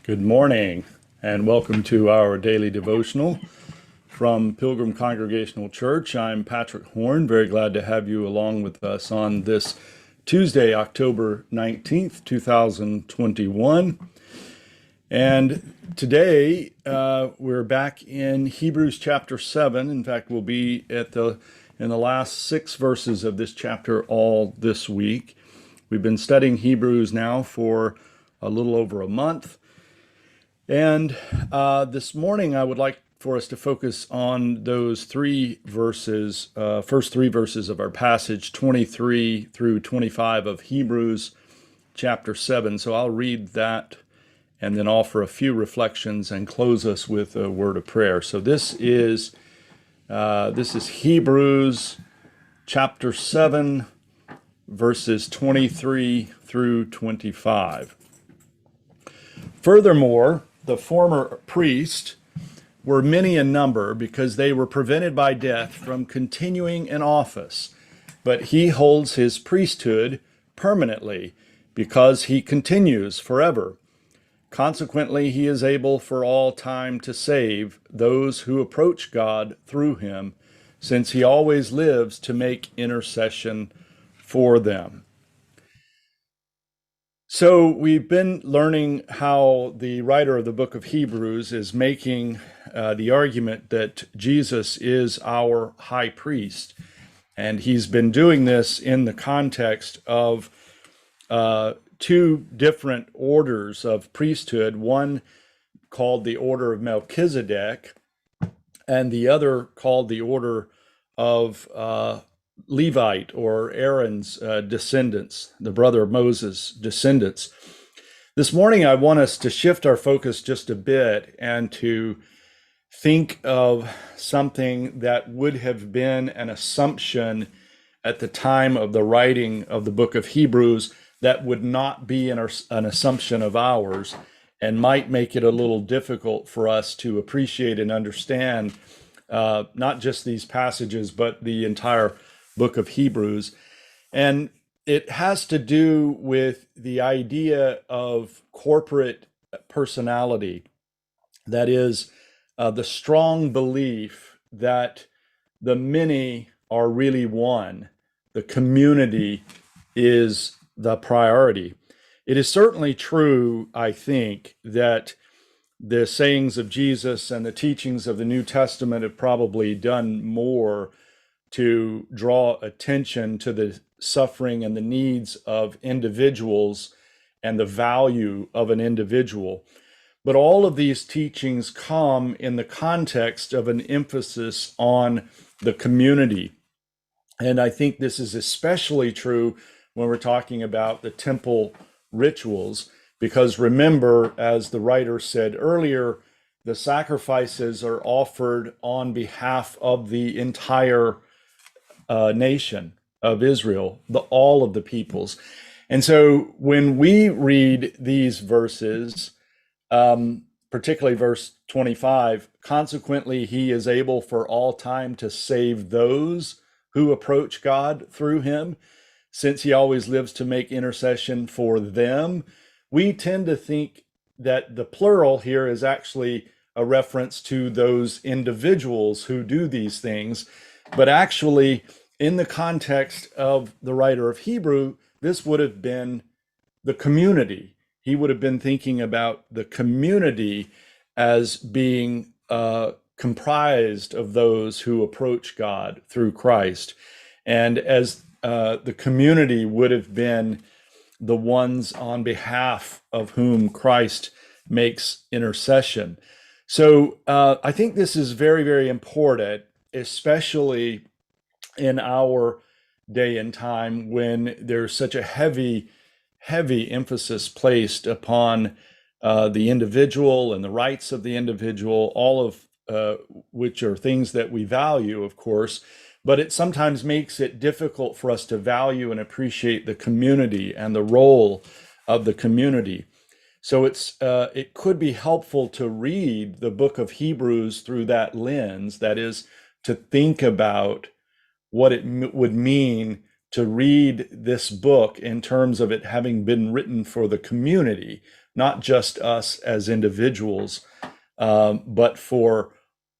Good morning, and welcome to our daily devotional from Pilgrim Congregational Church. I'm Patrick Horn, very glad to have you along with us on this Tuesday, October 19th, 2021. And today we're back in Hebrews chapter 7. In fact, we'll be in the last 6 verses of this chapter all this week. We've been studying Hebrews now for a little over a month. And this morning, I would like for us to focus on those first 3 verses of our passage, 23 through 25 of Hebrews chapter 7. So I'll read that and then offer a few reflections and close us with a word of prayer. So this is Hebrews chapter 7, verses 23 through 25. Furthermore, the former priests were many in number because they were prevented by death from continuing in office. But he holds his priesthood permanently because he continues forever. Consequently, he is able for all time to save those who approach God through him, since he always lives to make intercession for them. So we've been learning how the writer of the book of Hebrews is making the argument that Jesus is our high priest. And he's been doing this in the context of 2 different orders of priesthood, one called the order of Melchizedek, and the other called the order of Levite, or Aaron's descendants, the brother of Moses' descendants. This morning, I want us to shift our focus just a bit and to think of something that would have been an assumption at the time of the writing of the book of Hebrews that would not be an assumption of ours and might make it a little difficult for us to appreciate and understand not just these passages, but the entire book of Hebrews. And it has to do with the idea of corporate personality. That is, the strong belief that the many are really one. The community is the priority. It is certainly true, I think, that the sayings of Jesus and the teachings of the New Testament have probably done more to draw attention to the suffering and the needs of individuals and the value of an individual. But all of these teachings come in the context of an emphasis on the community. And I think this is especially true when we're talking about the temple rituals, because remember, as the writer said earlier, the sacrifices are offered on behalf of the entire nation of Israel, all of the peoples. And so when we read these verses, particularly verse 25, consequently, he is able for all time to save those who approach God through him, since he always lives to make intercession for them. We tend to think that the plural here is actually a reference to those individuals who do these things. But actually, in the context of the writer of Hebrew, this would have been the community. He would have been thinking about the community as being comprised of those who approach God through Christ. And as the community would have been the ones on behalf of whom Christ makes intercession. So I think this is very, very important, especially in our day and time when there's such a heavy emphasis placed upon the individual and the rights of the individual, all of which are things that we value, of course, but it sometimes makes it difficult for us to value and appreciate the community and the role of the community. So it could be helpful to read the book of Hebrews through that lens, that is, to think about what it would mean to read this book in terms of it having been written for the community, not just us as individuals, but for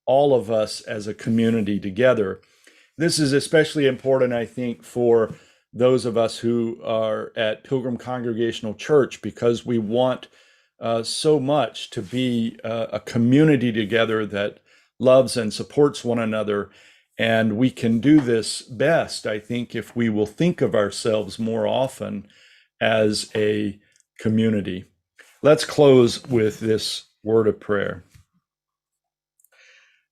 all of us as a community together. This is especially important, I think, for those of us who are at Pilgrim Congregational Church, because we want so much to be a community together that loves and supports one another. And we can do this best, I think, if we will think of ourselves more often as a community. Let's close with this word of prayer.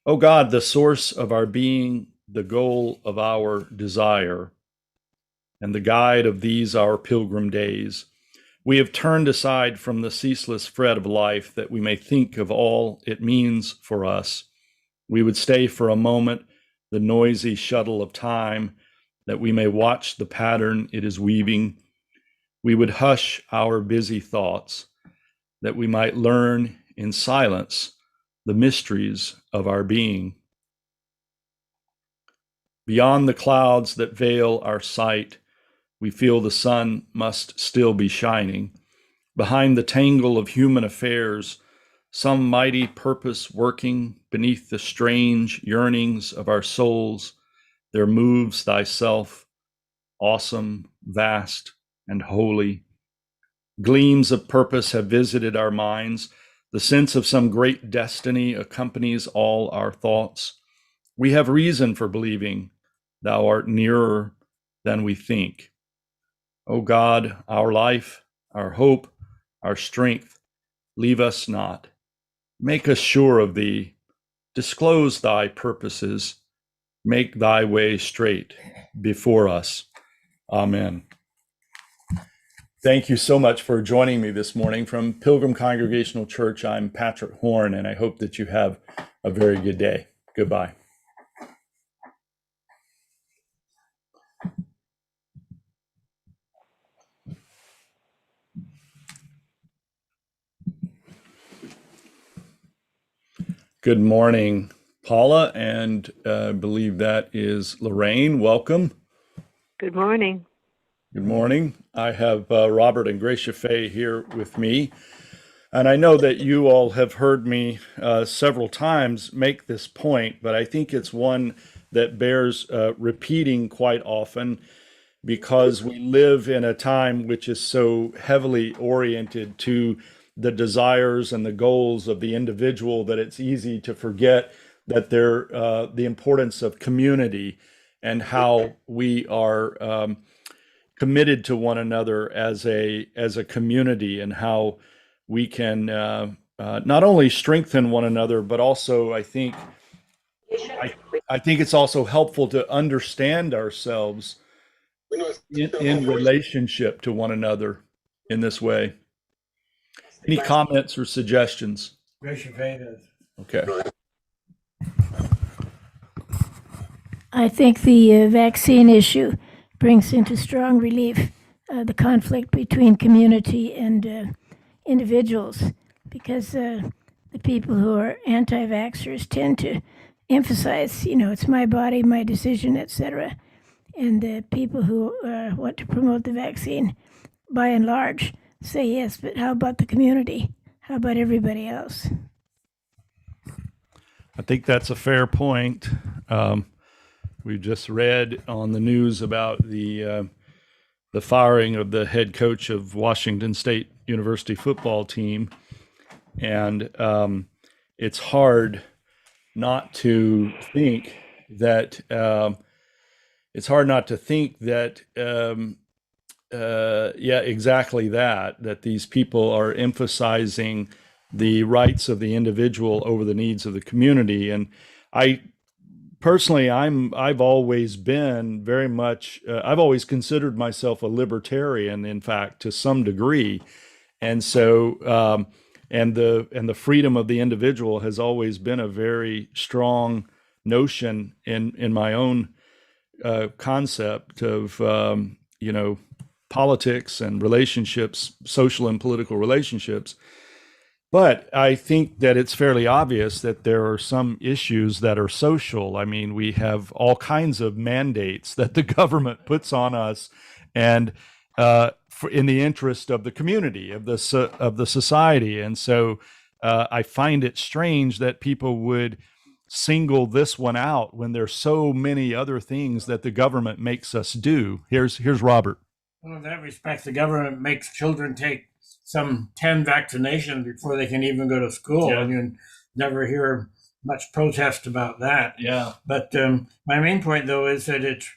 O God, the source of our being, the goal of our desire, and the guide of these our pilgrim days, we have turned aside from the ceaseless fret of life that we may think of all it means for us. We would stay for a moment the noisy shuttle of time, that we may watch the pattern it is weaving. We would hush our busy thoughts, that we might learn in silence the mysteries of our being. Beyond the clouds that veil our sight, we feel the sun must still be shining. Behind the tangle of human affairs, some mighty purpose working beneath the strange yearnings of our souls, there moves thyself, awesome, vast, and holy. Gleams of purpose have visited our minds. The sense of some great destiny accompanies all our thoughts. We have reason for believing thou art nearer than we think. O God, our life, our hope, our strength, leave us not. Make us sure of thee. Disclose thy purposes. Make thy way straight before us. Amen. Thank you so much for joining me this morning. From Pilgrim Congregational Church, I'm Patrick Horn, and I hope that you have a very good day. Goodbye. Good morning, Paula, and I believe that is Lorraine. Welcome. Good morning. Good morning. I have Robert and Gracia Fay here with me. And I know that you all have heard me several times make this point, but I think it's one that bears repeating quite often, because we live in a time which is so heavily oriented to the desires and the goals of the individual that it's easy to forget that the importance of community and how we are committed to one another as a community, and how we can not only strengthen one another, but also I think it's also helpful to understand ourselves in relationship to one another in this way. Any comments or suggestions? Okay. I think the vaccine issue brings into strong relief the conflict between community and individuals, because the people who are anti-vaxxers tend to emphasize, it's my body, my decision, etc. And the people who want to promote the vaccine, by and large, say yes, but how about the community? How about everybody else? I think that's a fair point. We just read on the news about the firing of the head coach of Washington State University football team, and it's hard not to think that exactly that these people are emphasizing the rights of the individual over the needs of the community. And I personally, I've always been very much, I've always considered myself a libertarian, in fact, to some degree. And so, and the freedom of the individual has always been a very strong notion in my own concept of, politics and relationships, social and political relationships. But I think that it's fairly obvious that there are some issues that are social. I mean, we have all kinds of mandates that the government puts on us, and in the interest of the community, of the society. And so I find it strange that people would single this one out when there's so many other things that the government makes us do. Here's Robert. Well, in that respect, the government makes children take some 10 vaccinations before they can even go to school, and you never hear much protest about that. Yeah. But my main point, though, is that it's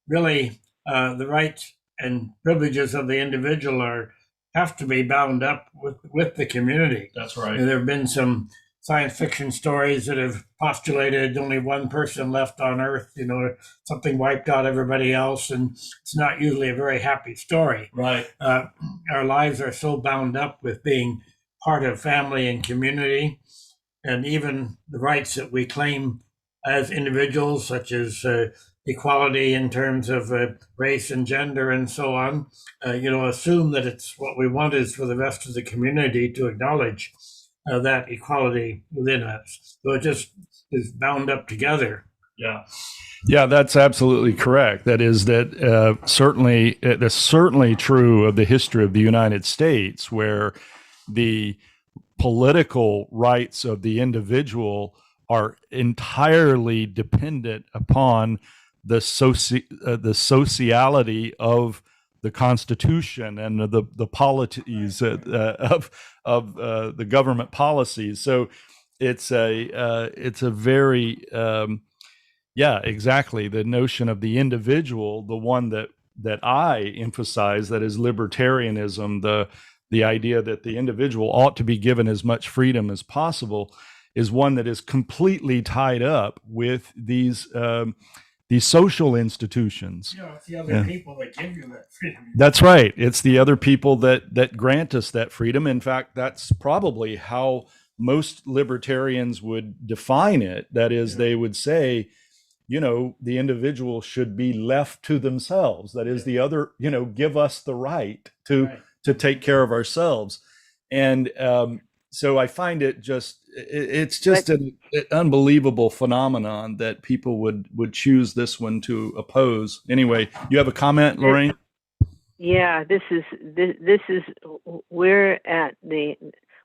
really the rights and privileges of the individual have to be bound up with the community. That's right. And there have been some science fiction stories that have postulated only one person left on Earth, something wiped out everybody else, and it's not usually a very happy story. Right. Our lives are so bound up with being part of family and community, and even the rights that we claim as individuals, such as equality in terms of race and gender and so on, assume that it's what we want is for the rest of the community to acknowledge that equality within us. So it just is bound up together. Yeah, that's absolutely correct. That is that's certainly true of the history of the United States, where the political rights of the individual are entirely dependent upon the sociality of the Constitution and the policies of the government policies. So it's a very exactly, the notion of the individual, the one that I emphasize, that is libertarianism, the idea that the individual ought to be given as much freedom as possible, is one that is completely tied up with these social institutions. It's the other people that give you that freedom. That's right. It's the other people that grant us that freedom. In fact, that's probably how most libertarians would define it. That is, they would say, the individual should be left to themselves. That is, the other, give us the right to take care of ourselves. And so I find it's just an unbelievable phenomenon that people would choose this one to oppose. Anyway, you have a comment, Lorraine? Yeah, this is we're at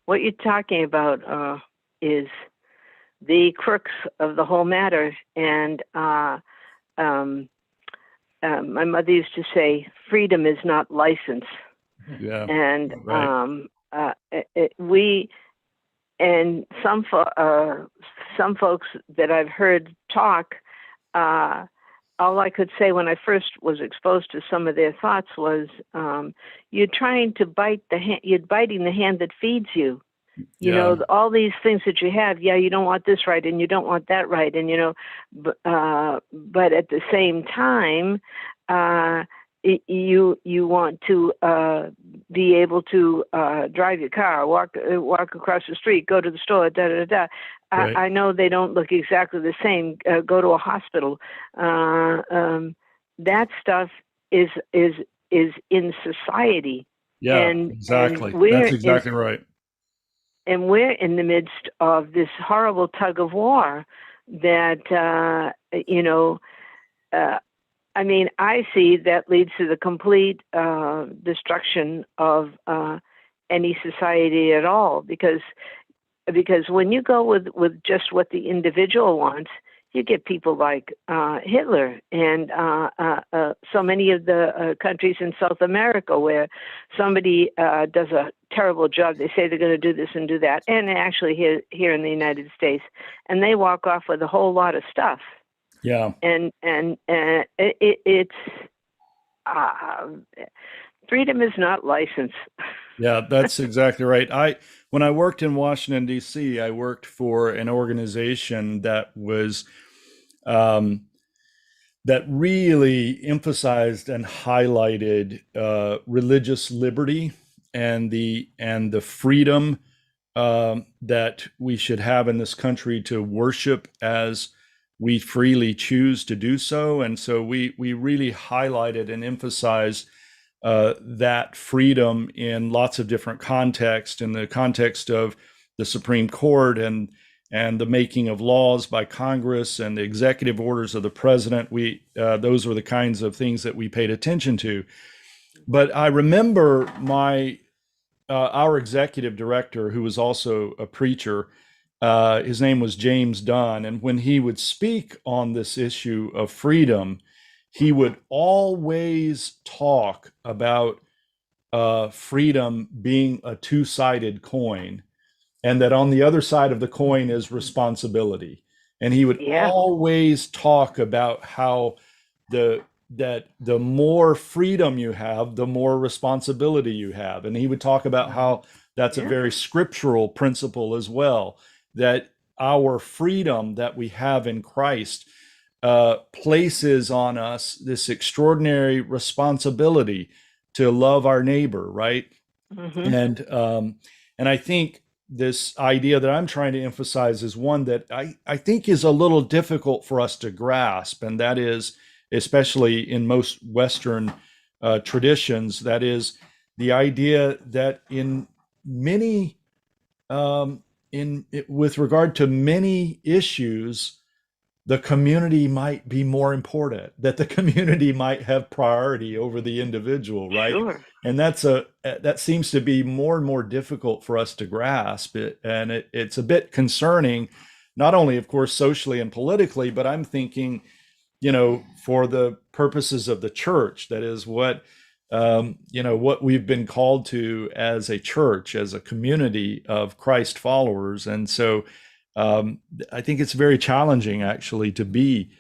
what you're talking about is the crux of the whole matter. And my mother used to say, freedom is not license. Yeah. And right. Some folks that I've heard talk, all I could say when I first was exposed to some of their thoughts was, you're trying to you're biting the hand that feeds you. All these things that you have, you don't want this right and you don't want that right. And, but at the same time, you want to be able to drive your car, walk across the street, go to the store, Right. I know they don't look exactly the same. Go to a hospital. That stuff is in society. Yeah, and, exactly. And that's exactly right. And we're in the midst of this horrible tug of war that I see that leads to the complete destruction of any society at all, because when you go with just what the individual wants, you get people like Hitler and so many of the countries in South America where somebody does a terrible job. They say they're going to do this and do that, and actually here in the United States, and they walk off with a whole lot of stuff. Yeah. And it's freedom is not license. Yeah, that's exactly right. When I worked in Washington, D.C., I worked for an organization that was that really emphasized and highlighted religious liberty and the freedom that we should have in this country to worship as we freely choose to do so. And so we really highlighted and emphasized that freedom in lots of different contexts, in the context of the Supreme Court and the making of laws by Congress and the executive orders of the president. Those were the kinds of things that we paid attention to. But I remember our executive director, who was also a preacher, his name was James Dunn, and when he would speak on this issue of freedom, he would always talk about freedom being a two-sided coin, and that on the other side of the coin is responsibility. And he would Yeah. always talk about how the more freedom you have, the more responsibility you have. And he would talk about how that's a Yeah. very scriptural principle as well, that our freedom that we have in Christ places on us this extraordinary responsibility to love our neighbor, right? Mm-hmm. And I think this idea that I'm trying to emphasize is one that I think is a little difficult for us to grasp, and that is, especially in most Western traditions, that is the idea that in many, with regard to many issues, the community might be more important, that the community might have priority over the individual, right? Sure. And that seems to be more and more difficult for us to grasp it, and it's a bit concerning, not only, of course, socially and politically, but I'm thinking, for the purposes of the church, that is what what we've been called to as a church, as a community of Christ followers. And so I think it's very challenging, actually, to be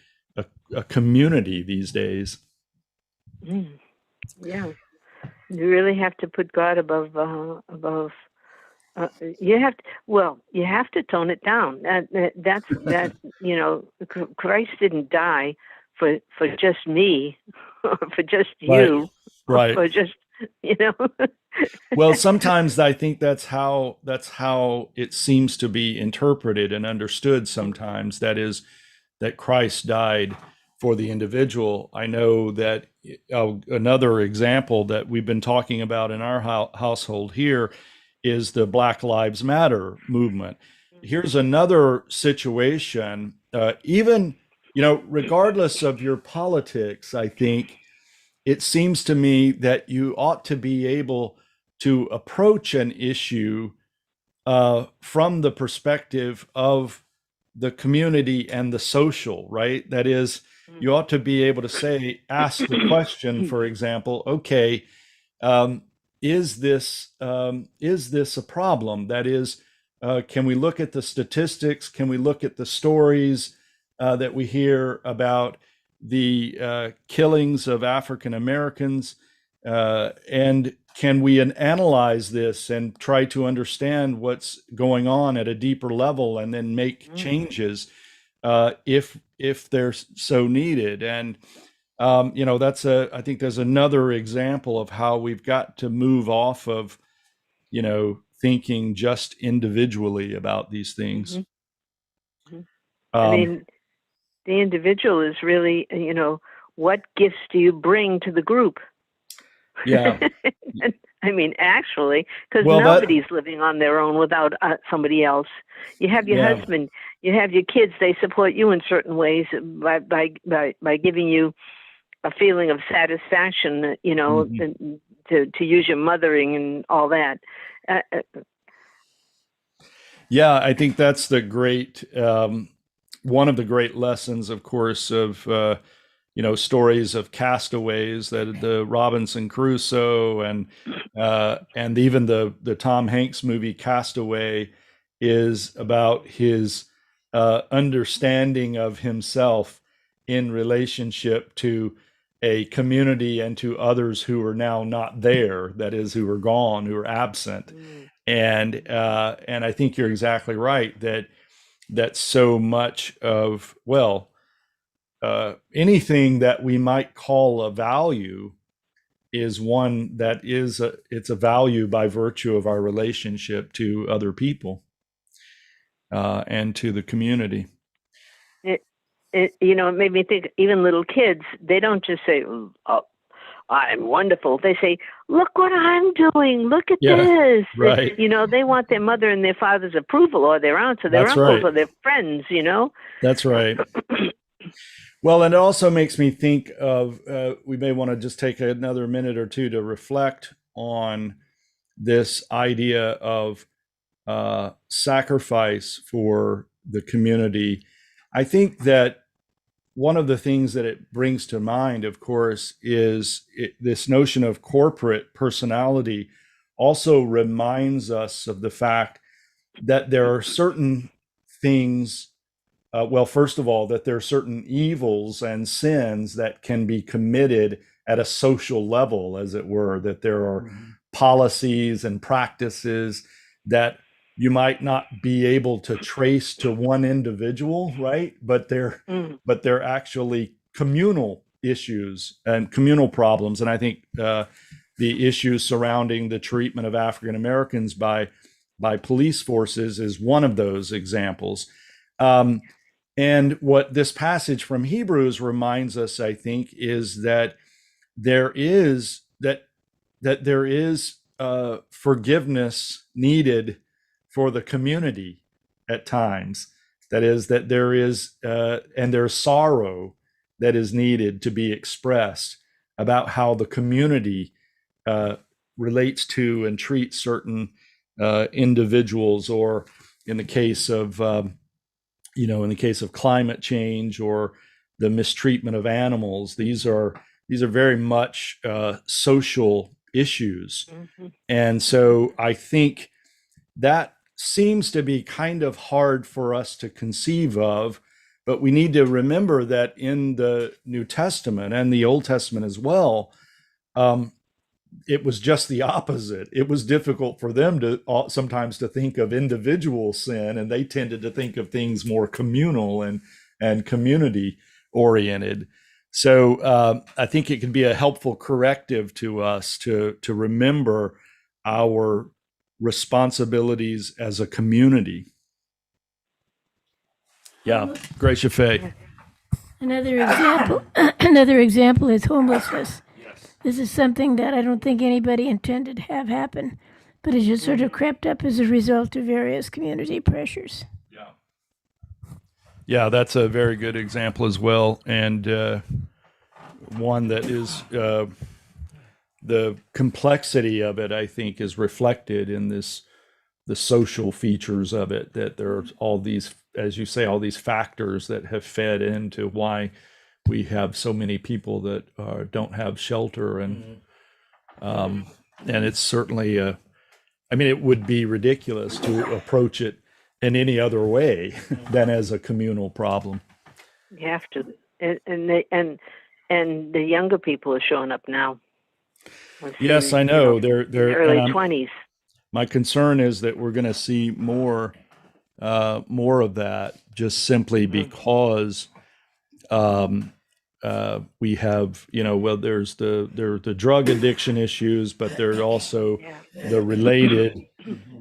a community these days. Yeah, you really have to put God above. You have to. Well, you have to tone it down. That's that. Christ didn't die for just me, or for just you, right. or just Well, sometimes I think that's how it seems to be interpreted and understood sometimes. That is, that Christ died for the individual. I know that another example that we've been talking about in our household here is the Black Lives Matter movement. Here's another situation, even, regardless of your politics, I think it seems to me that you ought to be able to approach an issue from the perspective of the community and the social, right? That is, you ought to be able to ask the question, for example, okay, is this a problem? That is, can we look at the statistics? Can we look at the stories that we hear about the killings of African Americans, and can we analyze this and try to understand what's going on at a deeper level, and then make changes if they're so needed? And I think there's another example of how we've got to move off of thinking just individually about these things. I mean, the individual is really, what gifts do you bring to the group? Yeah. I mean, actually, because nobody's living on their own without somebody else. You have your husband, you have your kids. They support you in certain ways by giving you a feeling of satisfaction, to use your mothering and all that. Yeah, I think that's the great, one of the great lessons, of course, of, stories of castaways, that the Robinson Crusoe and even the Tom Hanks movie Castaway is about his understanding of himself in relationship to a community and to others who are now not there, that is, who are gone, who are absent. And I think you're exactly right that so much of, anything that we might call a value is one that it's a value by virtue of our relationship to other people and to the community. It made me think, even little kids, they don't just say, "Oh, I'm wonderful." They say, "Look what I'm doing. Look at this." Right. They want their mother and their father's approval, or their aunts or their uncles or their friends, That's right. Well, and it also makes me think of we may want to just take another minute or two to reflect on this idea of sacrifice for the community. I think that one of the things that it brings to mind, of course, is this notion of corporate personality also reminds us of the fact that there are certain things, well, first of all, that there are certain evils and sins that can be committed at a social level, as it were, that there are policies and practices that you might not be able to trace to one individual, right? But they're actually communal issues and communal problems. And I think the issues surrounding the treatment of African Americans by police forces is one of those examples. And what this passage from Hebrews reminds us, I think, is that there is forgiveness needed for the community at times. That is, that there is and there's sorrow that is needed to be expressed about how the community relates to and treats certain individuals, or in the case of in the case of climate change or the mistreatment of animals. These are very much social issues. And so I think that seems to be kind of hard for us to conceive of, but we need to remember that in the New Testament and the Old Testament as well, it was just the opposite. It was difficult for them to sometimes to think of individual sin, and they tended to think of things more communal and community oriented. So I think it can be a helpful corrective to us to remember our responsibilities as a community. Yeah, Gracia Faye. Another example is homelessness. This is something that I don't think anybody intended to have happen, but it just sort of crept up as a result of various community pressures. Yeah, that's a very good example as well, and one that is the complexity of it, I think, is reflected in the social features of it. That there are all these, as you say, all these factors that have fed into why we have so many people that don't have shelter, and it's certainly it would be ridiculous to approach it in any other way than as a communal problem. You have to, and the younger people are showing up now. Yes, I know. They're early 20s. My concern is that we're going to see more of that, just simply because we have, there's the drug addiction issues, but there are also the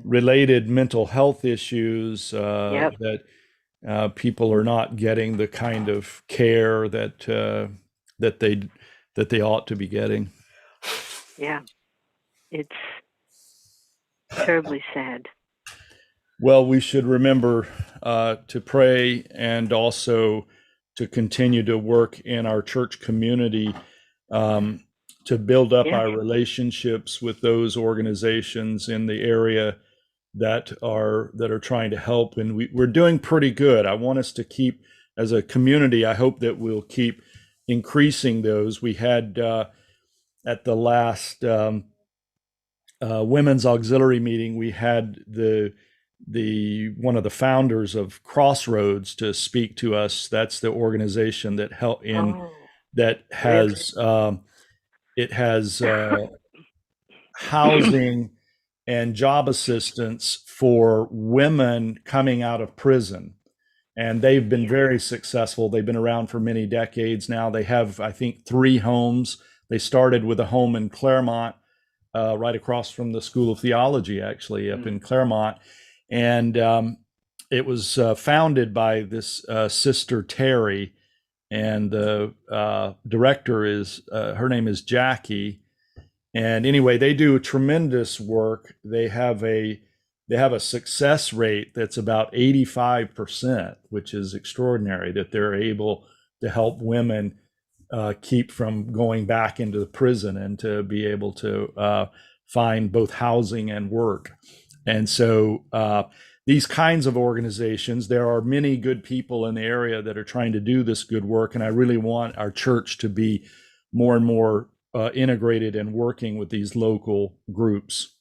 related mental health issues that people are not getting the kind of care that they ought to be getting. Yeah, it's terribly sad. Well, we should remember to pray and also to continue to work in our church community to build up our relationships with those organizations in the area that are trying to help. And we're doing pretty good. I want us to keep, as a community, I hope that we'll keep increasing those. We had at the last women's auxiliary meeting, we had the one of the founders of Crossroads to speak to us. That's the organization that has housing and job assistance for women coming out of prison. And they've been very successful. They've been around for many decades now. They have, I think, 3 homes. They started with a home in Claremont, right across from the School of Theology, actually, up in Claremont. And it was founded by this Sister Terry, and the director is, her name is Jackie. And anyway, they do tremendous work. They have a success rate that's about 85%, which is extraordinary, that they're able to help women keep from going back into the prison and to be able to find both housing and work. And so these kinds of organizations, there are many good people in the area that are trying to do this good work. And I really want our church to be more and more integrated and working with these local groups.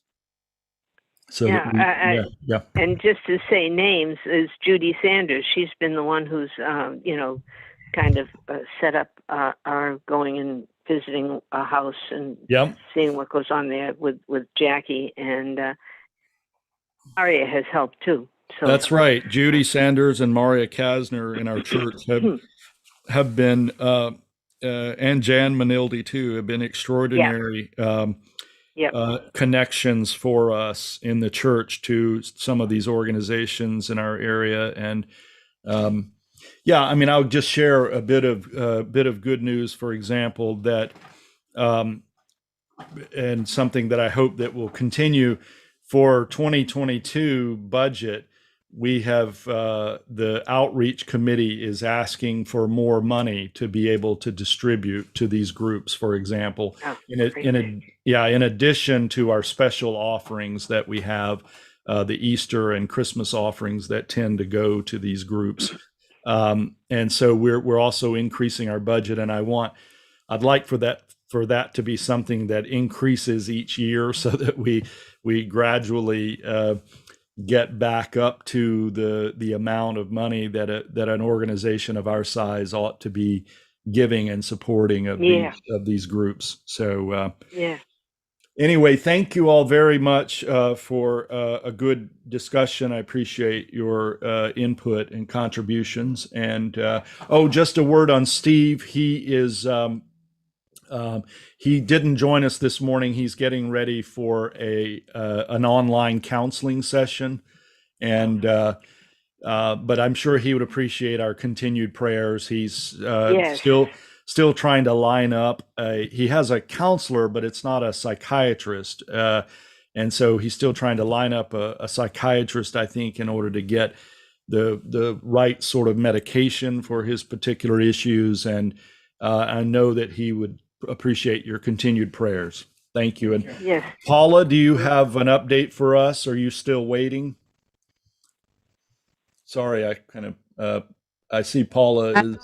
So Yeah, that yeah. And just to say names is Judy Sanders. She's been the one who's, kind of set up our going and visiting a house and seeing what goes on there with Jackie, and Aria has helped too. So that's right. Judy Sanders and Maria Kasner in our church have been, and Jan Manildi too, have been extraordinary connections for us in the church to some of these organizations in our area. And I mean, I'll just share a bit of good news, for example, that and something that I hope that will continue for 2022 budget. We have the outreach committee is asking for more money to be able to distribute to these groups, for example, in addition to our special offerings that we have, the Easter and Christmas offerings that tend to go to these groups. And so we're also increasing our budget, and I'd like for that to be something that increases each year, so that we gradually get back up to the amount of money that an organization of our size ought to be giving and supporting of these groups. So anyway, thank you all very much for a good discussion. I appreciate your input and contributions. And just a word on Steve. He is he didn't join us this morning. He's getting ready for an online counseling session, and but I'm sure he would appreciate our continued prayers. He's still trying to line up. He has a counselor, but it's not a psychiatrist, and so he's still trying to line up a psychiatrist, I think, in order to get the right sort of medication for his particular issues. And I know that he would appreciate your continued prayers. Thank you. And Paula, do you have an update for us? Are you still waiting? Sorry, I kind of I see Paula is.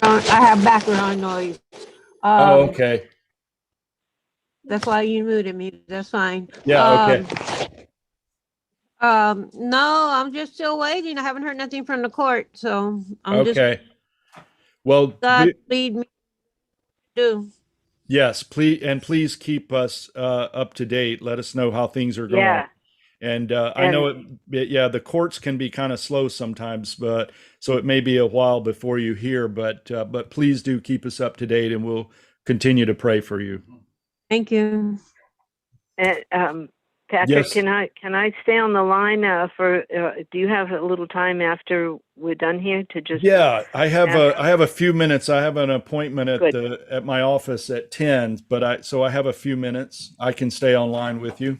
I have background noise. Okay. That's why you muted me. That's fine. Yeah. Okay. No, I'm just still waiting. I haven't heard nothing from the court, so I'm okay. Well, God lead me to do. Yes, please keep us up to date. Let us know how things are going. Yeah. And I know the courts can be kind of slow sometimes, but so it may be a while before you hear. But please do keep us up to date, and we'll continue to pray for you. Thank you. And Patrick, can I stay on the line for? Do you have a little time after we're done here to just? Yeah, I have a few minutes. I have an appointment at my office at 10, but I have a few minutes. I can stay online with you.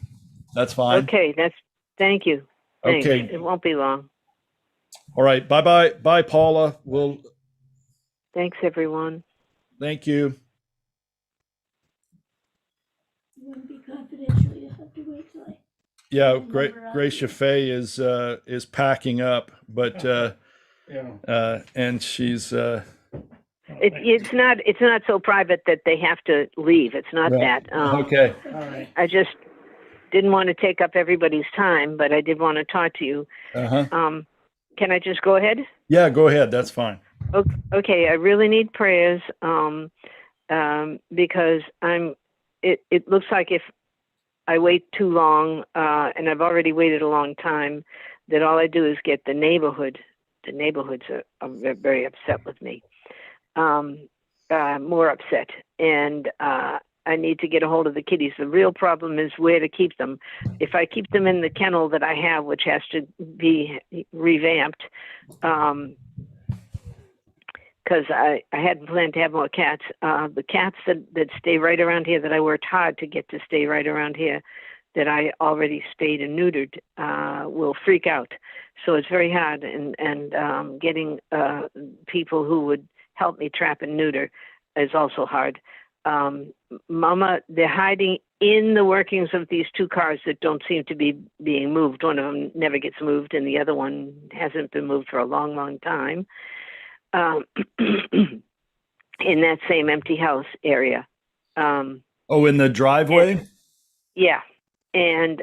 That's fine. Okay, thank you. Thanks. Okay, it won't be long. All right, bye, Paula. Thanks, everyone. Thank you. You want to be confidential? You have to wait till Grace Chaffee is packing up, but and she's. It's not so private that they have to leave. It's not that. Okay. All right. I just didn't want to take up everybody's time, but I did want to talk to you. Can I just go ahead? Yeah, go ahead. That's fine. Okay. I really need prayers because it looks like if I wait too long, and I've already waited a long time, that all I do is get the neighborhoods are very upset with me, more upset. And I need to get a hold of the kitties. The real problem is where to keep them. If I keep them in the kennel that I have, which has to be revamped, because I hadn't planned to have more cats. The cats that stay right around here, that I worked hard to get to stay right around here, that I already spayed and neutered, will freak out. So it's very hard, and getting people who would help me trap and neuter is also hard. Mama, they're hiding in the workings of these two cars that don't seem to be being moved. One of them never gets moved, and the other one hasn't been moved for a long, long time. In that same empty house area. In the driveway? Yeah. And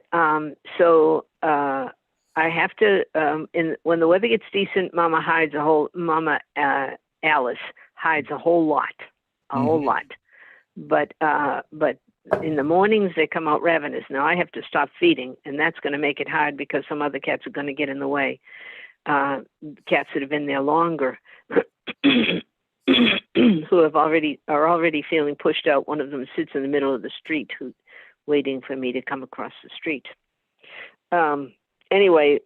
so I have to, when the weather gets decent, Mama Alice hides a whole lot. But in the mornings they come out ravenous. Now I have to stop feeding, and that's going to make it hard because some other cats are going to get in the way. Cats that have been there longer, who are already feeling pushed out. One of them sits in the middle of the street, waiting for me to come across the street. Anyway,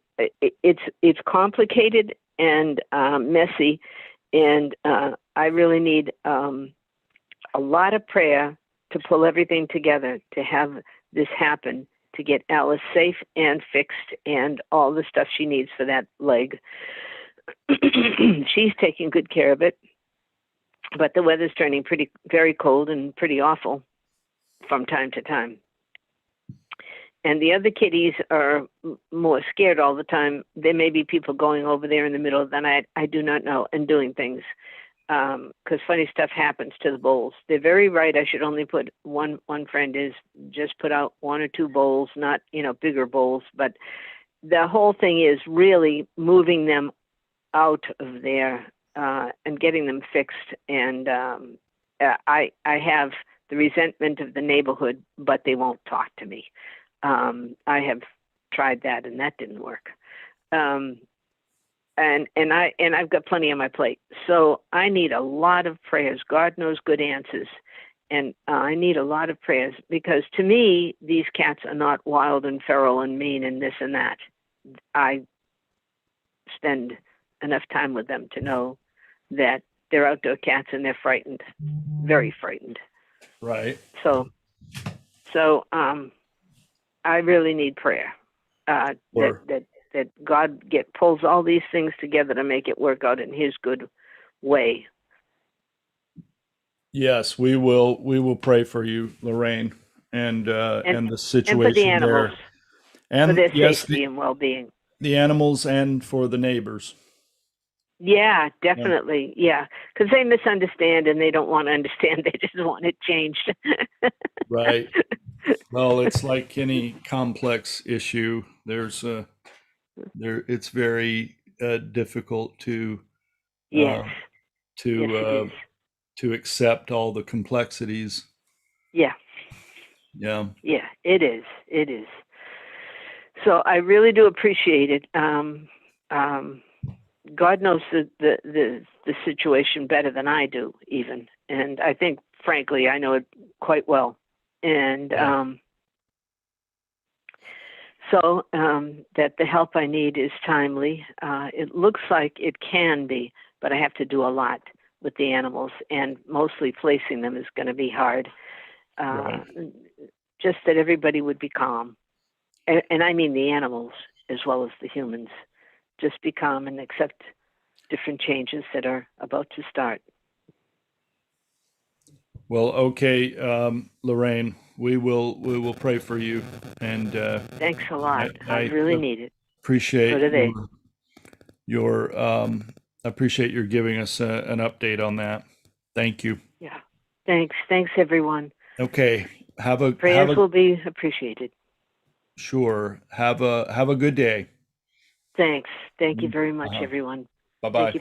it's complicated and messy, and I really need a lot of prayer to pull everything together to have this happen, to get Alice safe and fixed and all the stuff she needs for that leg. She's taking good care of it, but the weather's turning very cold and pretty awful from time to time. And the other kitties are more scared all the time. There may be people going over there in the middle of the night. I do not know, and doing things. Because funny stuff happens to the bowls. They're very right. I should only put one friend is just put out 1 or 2 bowls, not, bigger bowls. But the whole thing is really moving them out of there and getting them fixed. And I have the resentment of the neighborhood, but they won't talk to me. I have tried that, and that didn't work. And I've got plenty on my plate. So I need a lot of prayers. God knows good answers. And I need a lot of prayers because to me, these cats are not wild and feral and mean and this and that. I spend enough time with them to know that they're outdoor cats and they're frightened, very frightened. Right. So I really need prayer. Sure. That God pulls all these things together to make it work out in His good way. Yes, we will pray for you, Lorraine, and the situation and for the animals, there, and for their yes, safety and well-being. the animals, and for the neighbors. Yeah, definitely. Yeah, because they misunderstand and they don't want to understand. They just want it changed. Right. Well, it's like any complex issue. It's very difficult to Yes. to Yes, it is. to accept all the complexities. Yeah. Yeah. Yeah, it is. It is. So I really do appreciate it. God knows the situation better than I do, even, and I think, frankly, I know it quite well. And so that the help I need is timely. It looks like it can be, but I have to do a lot with the animals, and mostly placing them is going to be hard. Right. Just that everybody would be calm. And I mean the animals as well as the humans. Just be calm and accept different changes that are about to start. Well, okay, Lorraine, we will pray for you, and Thanks a lot. I really need it. appreciate So do they. your appreciate your giving us an update on that. Thank you. Yeah. Thanks, everyone. Okay, Prayers will be appreciated. Sure. Have a good day. Thanks. Thank you very much, everyone. Bye-bye. Thank you.